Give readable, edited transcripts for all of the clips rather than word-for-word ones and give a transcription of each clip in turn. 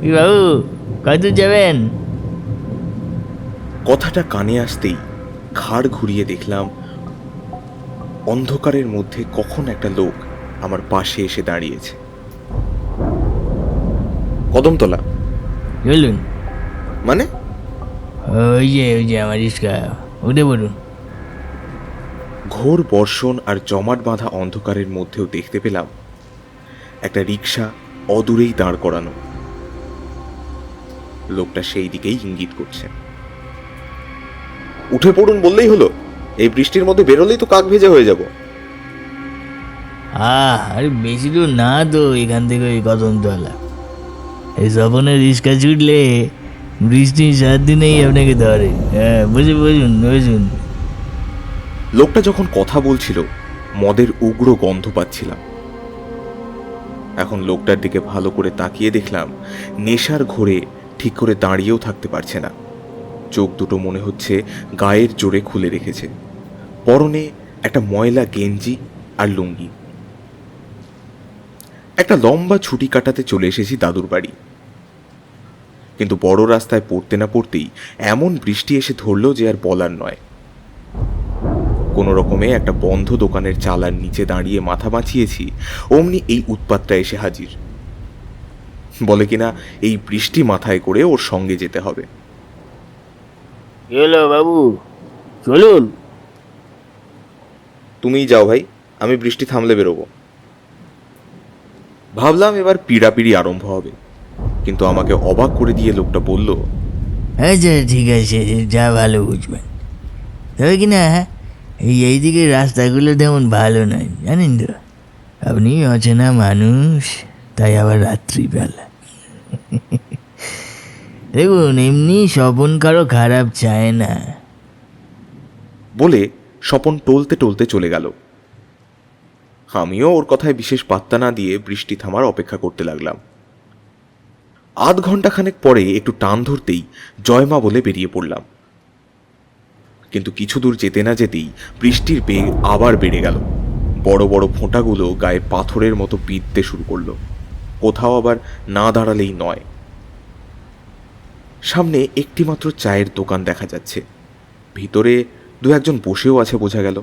কি বাবু, কত যাবেন? কথাটা কানে আসতেই ঘাড় ঘুরিয়ে দেখলাম অন্ধকারের মধ্যে কখন একটা লোক আমার পাশে এসে দাঁড়িয়েছে। কদমতলা চলুন। মানে? ওই যে আমার রিস্কা, উঠে পড়ুন। ঘোর বর্ষণ আর জমাট বাঁধা অন্ধকারের মধ্যেও দেখতে পেলাম একটা রিক্সা অদূরেই দাঁড় করানো। লোকটা সেই দিকেই ইঙ্গিত করছে। উঠে পড়ুন বললেই হলো? এই বৃষ্টির মধ্যে বেরোলেই তো কাক ভেজা হয়ে যাব। আরে বেশি দূর না তো এখান থেকে ওই কদমতলা। এই স্বপনের রিস্কা ছুটলে বৃষ্টির 7 দিনেই আপনাকে ধরে। হ্যাঁ, বুঝুন। লোকটা যখন কথা বলছিল মদের উগ্র গন্ধ পাচ্ছিলাম। এখন লোকটার দিকে ভালো করে তাকিয়ে দেখলাম নেশার ঘোরে ঠিক করে দাঁড়িয়েও থাকতে পারছে না। চোখ দুটো মনে হচ্ছে গায়ের জোরে খুলে রেখেছে। পরনে একটা ময়লা গেঞ্জি আর লুঙ্গি। একটা লম্বা ছুটি কাটাতে চলে এসেছি দাদুর বাড়ি, কিন্তু বড় রাস্তায় পড়তে না পড়তেই এমন বৃষ্টি এসে ধরলো যে আর বলার নয়। কোনো রকমে একটা বন্ধ দোকানের চালার নিচে দাঁড়িয়ে মাথা বাঁচিয়েছি, অমনি এই উৎপাতটা এসে হাজির। বলে কিনা এই বৃষ্টি মাথায় করে ওর সঙ্গে যেতে হবে। এলো বাবু, চলুন। তুমিই যাও ভাই, আমি বৃষ্টি থামলে বেরোবো। ভাবলাম এবার পিড়াপিড়ি আরম্ভ হবে, কিন্তু আমাকে অবাক করে দিয়ে লোকটা বলল, আচ্ছা ঠিক আছে, যা ভালো বুঝবেন। তবে কিনা এইদিকে রাস্তাগুলো তেমন ভালো নয়, জানেন তো। আপনি অচেনা মানুষ, তাই আবার রাত্রিবেলা। দেখুন, এমনি স্বপন কারো খারাপ চায় না। বলে স্বপন টলতে টলতে চলে গেল। আমিও ওর কথায় বিশেষ পাত্তা না দিয়ে বৃষ্টি থামার অপেক্ষা করতে লাগলাম। আধ ঘন্টা খানেক পরে একটু টান ধরতেই জয়মা বলে বেরিয়ে পড়লাম। কিন্তু কিছু দূর যেতে না যেতেই বৃষ্টির বেগ আবার বেড়ে গেল। বড় বড় ফোঁটাগুলো গায়ে পাথরের মতো বিঁধতে শুরু করলো। কোথাও আবার না দাঁড়ালেই নয়। সামনে একটিমাত্র চায়ের দোকান দেখা যাচ্ছে, ভিতরে 2-1 বসেও আছে বোঝা গেল।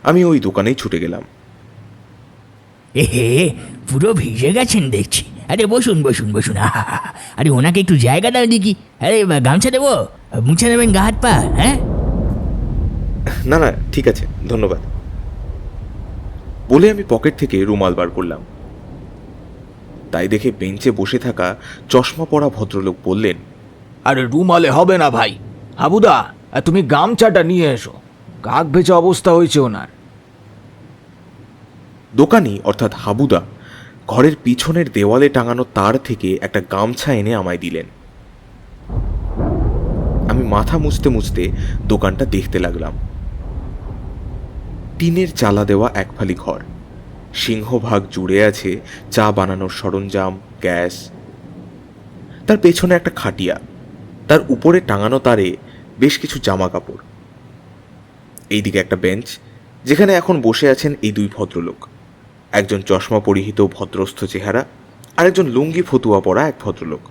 আমি ওই দোকানেই ছুটে গেলাম। এহে, পুরো ভিজে গেছেন দেখছি। আরে বসুন। আহা, আরে ওনাকে একটু জায়গা দাও দেখি। আরে গামছা দেবো, মুছে নেবেন গা হাত পা। হ্যাঁ, না না, ঠিক আছে, ধন্যবাদ বলে আমি পকেট থেকে রুমাল বার করলাম। তাই দেখে বেঞ্চে বসে থাকা চশমা পরা ভদ্রলোক বললেন, আরে রুমালে হবে না ভাই, হাবুদা তুমি গামছাটা নিয়ে এসো, কাক ভেজা অবস্থা হয়েছে ওনার। দোকানি অর্থাৎ হাবুদা ঘরের পিছনের দেওয়ালে টাঙানো তার থেকে একটা গামছা এনে আমায় দিলেন। আমি মাথা মুছতে মুছতে দোকানটা দেখতে লাগলাম। টিনের চালা দেওয়া একফালি ঘর, সিংহভাগ জুড়ে আছে চা বানানোর সরঞ্জাম, গ্যাস। তার পেছনে একটা খাটিয়া, তার উপরে টাঙানো তারে বেশ কিছু জামা কাপড়। এইদিকে একটা বেঞ্চ, যেখানে এখন বসে আছেন এই 2 ভদ্রলোক। একজন চশমা পরিহিত ভদ্রস্থ চেহারা, আরেকজন লুঙ্গি ফতুয়া পরা এক ভদ্রলোক।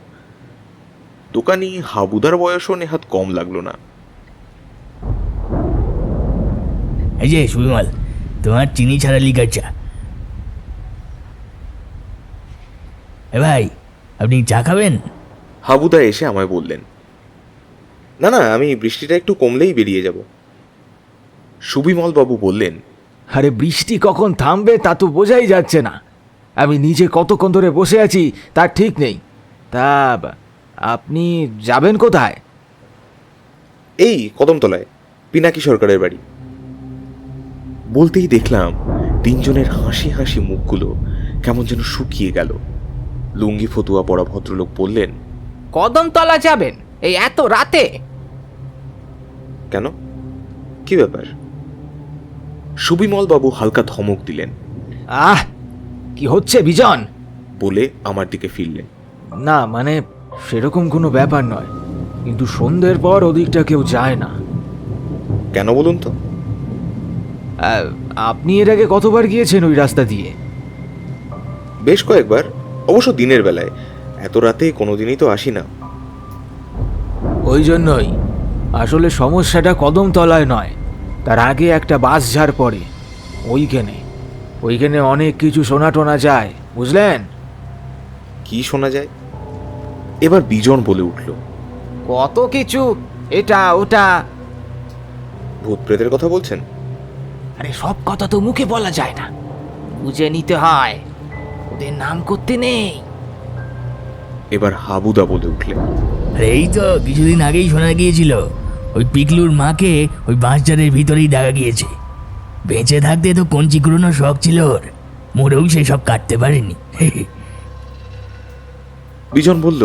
দোকানি হাবুদার বয়সও নেহাত কম লাগলো না। এই যে সুবিমল, তোমার চিনি ছাড়া লিকার চা। এ ভাই, আপনি চা খাবেন? হাবুদা এসে আমায় বললেন, না না, আমি বৃষ্টিটা একটু কমলেই বেরিয়ে যাব। সুবিমল বাবু বললেন, আরে বৃষ্টি কখন থামবে তা তো বোঝাই যাচ্ছে না। আমি নিজে কতক্ষণ ধরে বসে আছি তার ঠিক নেই। তা আপনি যাবেন কোথায়? এই কদমতলায়, পিনাকি সরকারের বাড়ি। বলতেই দেখলাম 3 জনের হাসি হাসি মুখগুলো কেমন যেন শুকিয়ে গেল। লুঙ্গি ফতুয়া পরা ভদ্রলোক বললেন, কদমতলা যাবেন এই এত রাতে? কেন, কি ব্যাপার? সুবিমল বাবু হালকা ধমক দিলেন। কি হচ্ছে বিজন? বলে আমার দিকে ফিরলেন। না মানে সেরকম কোনো ব্যাপার নয়, কিন্তু সন্ধ্যের পর ওদিকটা কেউ যায় না। কেন বলুন তো? আপনি এর আগে কতবার গিয়েছেন ওই রাস্তা দিয়ে? বেশ কয়েকবার, অবশ্য দিনের বেলায়। এত রাতে কোনোদিনই তো আসি না। ওই জন্যই আসলে সমস্যাটা কদমতলায় নয়, তার আগে একটা বাঁশঝাড় পড়ে ওইখানে অনেক কিছু শোনা টোনা যায়, বুঝলেন? কি শোনা যায়? এবার বিজন বলে উঠল, কত কিছু, এটা ওটা। ভূত প্রেতের কথা বলছেন? আরে সব কথা তো মুখে বলা যায় না, বুঝে নিতে হয়, ওদের নাম করতে নেই। এবার হাবুদা বলে উঠলেন, আরে এই তো কিছুদিন আগেই শোনা গিয়েছিল ওই পিকলুর মাকে ওই বাঁশঝাড়ের ভিতরেই দেখা গিয়েছে। বেঁচে থাকতে তো কঞ্চি কুড়োনোর শখ ছিল ওর, মরেও সে সব কাটতে পারেনি। বিজন বলল,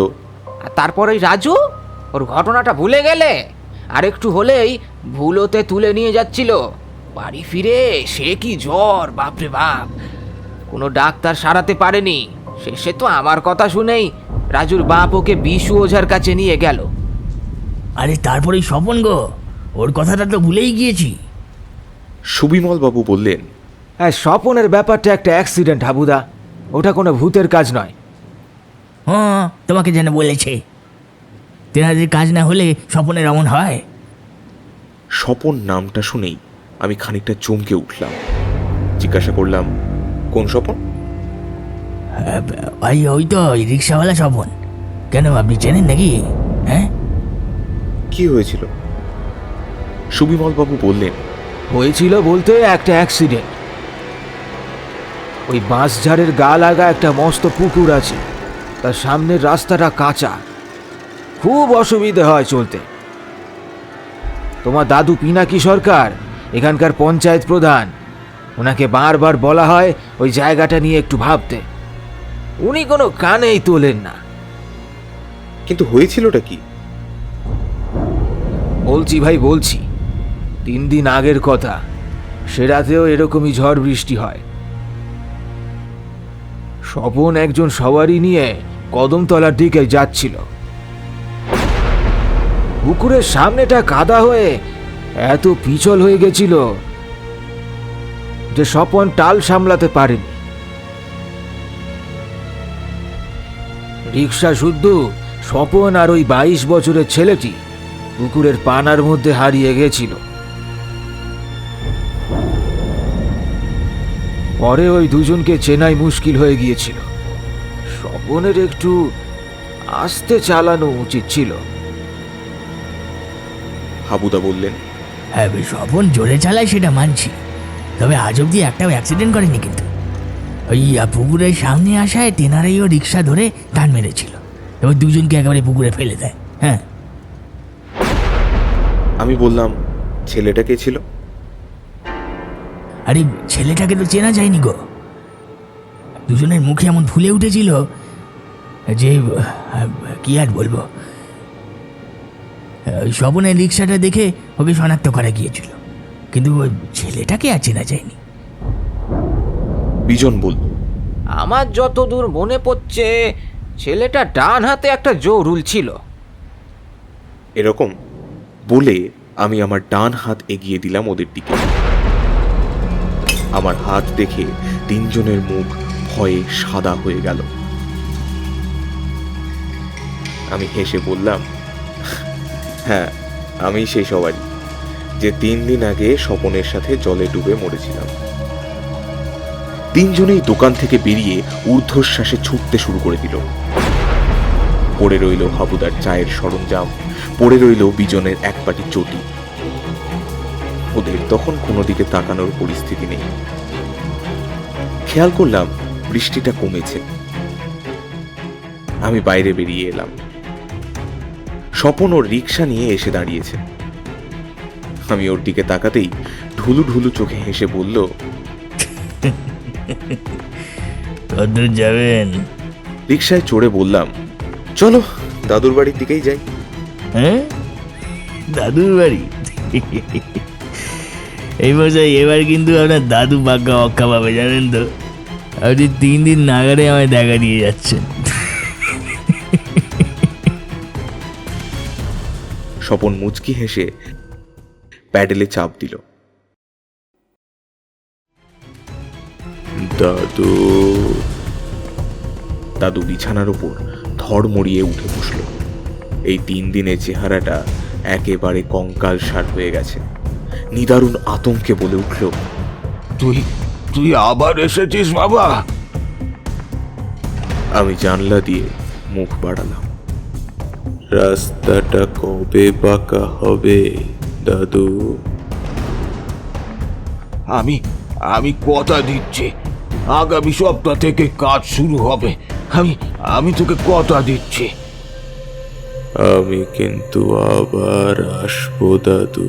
আর তারপর ওই রাজু, ওর ঘটনাটা ভুলে গেলে? আর একটু হলেই ভুলোতে তুলে নিয়ে যাচ্ছিল। বাড়ি ফিরে সে কি জ্বর, বাপরে বাপ, কোনো ডাক্তার সারাতে পারেনি। শেষে তো আমার কথা শুনেই রাজুর বাপ ওকে বিশু ওঝার কাছে নিয়ে গেল। আরে তারপরে স্বপন গো, ওর কথাটা তো ভুলেই গিয়েছি। সুবিমল বাবু বললেন, হ্যাঁ, স্বপনের ব্যাপারটা একটা অ্যাক্সিডেন্ট হাবুদা, ওটা কোনো ভূতের কাজ নয়। হ্যাঁ, তোমাকে যেন বলেছে, তেনাদের কাজ না হলে স্বপনের এমন হয়? স্বপন নামটা শুনেই আমি খানিকটা চমকে উঠলাম। জিজ্ঞাসা করলাম, কোন স্বপন? ওই তো ওই রিক্সাওয়ালা স্বপন। কেন, আপনি চেনেন নাকি? হ্যাঁ, কি হয়েছিল? সুবিমল বাবু বললেন, হয়েছিল বলতে একটা অ্যাক্সিডেন্ট। ওই বাঁশঝাড়ের গা লাগা একটা মস্ত পুকুর আছে, তার সামনের রাস্তাটা কাঁচা, খুব অসুবিধে হয় চলতে। তোমার দাদু পিনাকি সরকার এখানকার পঞ্চায়েত প্রধান, ওনাকে বারবার বলা হয় ওই জায়গাটা নিয়ে একটু ভাবতে, উনি কোনো কানেই তোলেন না। কিন্তু হয়েছিলটা কি? বলছি ভাই বলছি, 3 দিন আগের কথা, সে রাতেও এরকমই ঝড় বৃষ্টি হয়। স্বপন একজন সওয়ারি নিয়ে কদমতলার দিকে যাচ্ছিল। পুকুরের সামনেটা কাদা হয়ে এত পিছল হয়ে গেছিল যে স্বপন টাল সামলাতে পারেনি। রিক্সা শুদ্ধ স্বপন আর ওই 22 বছরের ছেলেটি পুকুরের পানার মধ্যে হারিয়ে গেছিল। পরে ওই দুজনকে চেনাই মুশকিল হয়ে গিয়েছিল। স্বপনের একটু আস্তে চালানো উচিত ছিল। হাবুদা বললেন, হ্যাঁ, স্বপন জোরে চালায় সেটা মানছি, তবে আজ অব্দি একটাও অ্যাক্সিডেন্ট করেনি। কিন্তু ওই পুকুরের সামনে আসায় তেনারাই ও রিক্সা ধরে টান মেরেছিল, এবার দুজনকে একেবারে পুকুরে ফেলে দেয়। হ্যাঁ, আমি বললাম, ছেলেটা কে ছিল? আরে ছেলেটাকে তো চেনা যায়নি গো, দুজনের মুখে এমন ফুলে উঠেছিল যে কি আর বলবো। ওই স্বপনের রিক্সাটা দেখে ওকে শনাক্ত করা গিয়েছিল, কিন্তু ওই ছেলেটাকে আর চেনা যায়নি। বিজন বলল, আমার যতদূর মনে পড়ছে ছেলেটা ডান হাতে একটা জোরুল ছিল। এরকম বলে আমি আমার ডান হাত এগিয়ে দিলাম ওদের দিকে। আমার হাত দেখে 3 জনের মুখ ভয়ে সাদা হয়ে গেল। আমি হেসে বললাম, হ্যাঁ, আমি সেই সবারই যে 3 দিন আগে স্বপনের সাথে জলে ডুবে মরেছিলাম। 3 জনেই দোকান থেকে বেরিয়ে ঊর্ধ্বশ্বাসে ছুটতে শুরু করে দিল। পড়ে রইল হাবুদার চায়ের সরঞ্জাম, পড়ে রইল বিজনের এক পাটি চটি। ওদের তখন কোনো দিকে তাকানোর পরিস্থিতি নেই। খেয়াল করলাম বৃষ্টিটা কমেছে। আমি বাইরে বেরিয়ে এলাম। স্বপন ওর রিক্সা নিয়ে এসে দাঁড়িয়েছে। আমি ওর দিকে তাকাতেই ঢুলু ঢুলু চোখে হেসে বলল, কতদূর যাবেন? রিক্সায় চড়ে বললাম, চলো দাদুর বাড়ির দিকেই যাই। হ্যাঁ, দাদুর বাড়ি? এই মশাই, এবার কিন্তু আপনার দাদু পাক্কা অক্কা পাবে, জানেন তো। আপনি 3 দিন নাগারে আমায় দেখা দিয়ে যাচ্ছেন। স্বপন মুচকি হেসে প্যাডেলে চাপ দিল। দাদু। দাদু বিছানার উপর ধড়মড়িয়ে উঠে বসল। এই 3 দিনে চেহারাটা একেবারে কঙ্কালসার হয়ে গেছে। নিদারুণ আতঙ্কে বলে উঠল, তুই তুই আবার এসেছিস বাবা? আমি জানলা দিয়ে মুখ বাড়ালাম। রাস্তাটা কবে পাকা হবে দাদু? আমি আমি কথা দিচ্ছি, আগামী সপ্তাহ থেকে কাজ শুরু হবে। আমি তোকে কথা দিচ্ছি। আমি কিন্তু আবার আসবো দাদু।